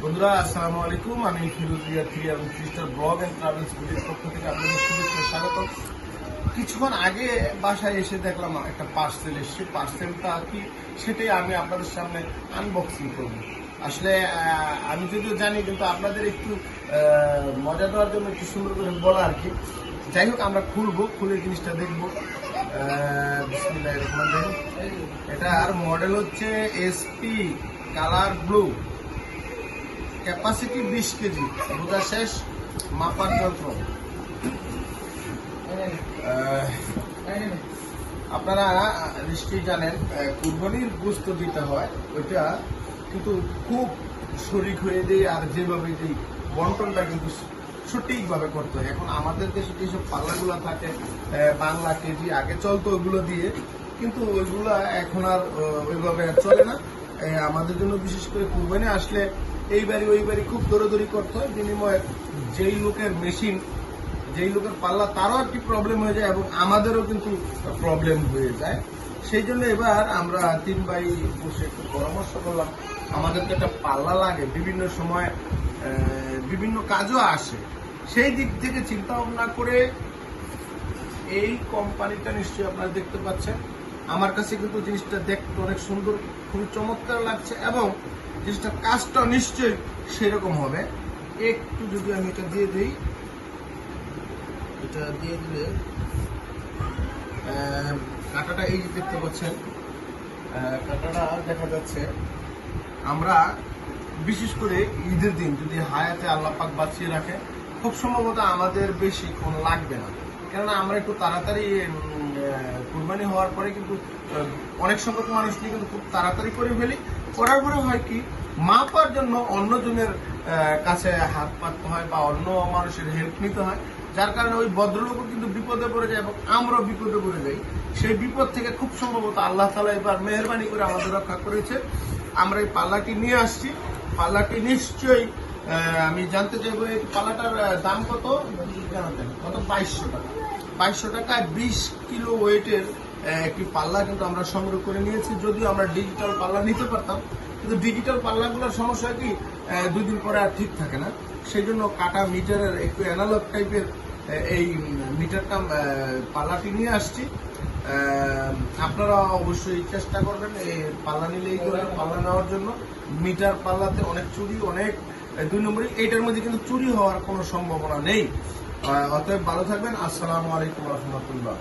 বন্ধুরা আসসালামু আলাইকুম। আমি ফিরোজ রিয়া থ্রি এবং ক্রিস্টাল ব্লগ অ্যান্ড ট্রাভেলস ভিডিওর পক্ষ থেকে আপনাদের শুভেচ্ছা স্বাগত। কিছুক্ষণ আগে বাসায় এসে দেখলাম একটা পার্সেল এসছে। পার্সেলটা কি সেটাই আমি আপনাদের সামনে আনবক্সিং করব। আসলে আমি যদিও জানি, কিন্তু আপনাদের একটু মজা দেওয়ার জন্য একটু সুন্দর করে বলা আর কি। যাই হোক, আমরা খুলবো, খুলে জিনিসটা দেখবো। বিসমিল্লাহির রহমানির রহিম। এটার মডেল হচ্ছে SP colour blue, capacity 20 KG, বোঝা শেষ, মাপার যন্ত্র। আপনারা নিশ্চয়ই জানেন, কুরবানির গোশত দিতে হয়, ওইটা কিন্তু খুব শরিক হয়ে দেয়, আর যেভাবে দিই বন্টনটা কিন্তু সঠিকভাবে করতে হয়। এখন আমাদের দেশে যেসব পাল্লাগুলো থাকে বাংলা কেজি, আগে চলতো ওইগুলো দিয়ে, কিন্তু ওইগুলো এখন আর ওইভাবে চলে না। আমাদের জন্য বিশেষ করে কুরবানি আসলে এই বাড়ি ওই বাড়ি খুব দৌড়াদৌড়ি করতে হয়, বিনিময়ে যেই লোকের মেশিন, যেই লোকের পাল্লা, তারও একটি প্রবলেম হয়ে যায় এবং আমাদেরও কিন্তু প্রবলেম হয়ে যায়। সেই জন্য এবার আমরা 3 ভাই বসে একটু পরামর্শ করলাম। আমাদের তো একটা পাল্লা লাগে, বিভিন্ন সময় বিভিন্ন কাজও আসে। সেই দিক থেকে চিন্তা ভাবনা করে এই কোম্পানিটা নিশ্চয়ই আপনারা দেখতে পাচ্ছেন। আমার কাছে কিন্তু জিনিসটা দেখতে অনেক সুন্দর, খুবই চমৎকার লাগছে এবং জিনিসটার কাজটা নিশ্চয়ই সেরকম হবে। একটু যদি আমি এটা দিয়ে দিই, এটা দিয়ে দিলে কাঁটাটা এই যে দেখতে পাচ্ছেন, কাঁটাটা দেখা যাচ্ছে। আমরা বিশেষ করে ঈদের দিন যদি হায়াতে আল্লাহ পাক বাঁচিয়ে রাখে, খুব সম্ভবত আমাদের বেশিক্ষণ লাগবে না, কেননা আমরা একটু তাড়াতাড়ি কুরবানি হওয়ার পরে কিন্তু অনেক সংখ্যক মানুষ নিয়ে কিন্তু খুব তাড়াতাড়ি করে ফেলি। করার পরে হয় কি, মাপার জন্য অন্যজনের কাছে হাত পাততে হয় বা অন্য মানুষের হেল্প নিতে হয়, যার কারণে ওই ভদ্রলোকও কিন্তু বিপদে পড়ে যায় এবং আমরাও বিপদে পড়ে যাই। সেই বিপদ থেকে খুব সম্ভবত আল্লাহ তাআলা এবার মেহেরবানি করে আমাদের রক্ষা করেছে। আমরা এই পাল্লাটি নিয়ে আসছি। পাল্লাটি নিশ্চয়ই আমি জানতে চাইবো, এই পাল্লাটার দাম কত জানাতেন? কত? 2200 টাকা। 2200 টাকায় 20 কিলো ওয়েটের একটি পাল্লা কিন্তু আমরা সংগ্রহ করে নিয়েছি। যদিও আমরা ডিজিটাল পাল্লা নিতে পারতাম, কিন্তু ডিজিটাল পাল্লাগুলোর সমস্যা কি, 2 দিন পরে আর ঠিক থাকে না। সেই জন্য কাটা মিটারের একটু অ্যানালগ টাইপের এই মিটারটা পাল্লাটি নিয়ে আসছি। আপনারা অবশ্যই চেষ্টা করবেন এই পাল্লা নিলে, এই ধরনের পাল্লা নেওয়ার জন্য। মিটার পাল্লাতে অনেক চুরি, অনেক 2 নম্বরই, এইটার মধ্যে কিন্তু চুরি হওয়ার কোনো সম্ভাবনা নেই। অতএব ভালো থাকবেন। আসসালামু আলাইকুম রহমতুল্লাহ।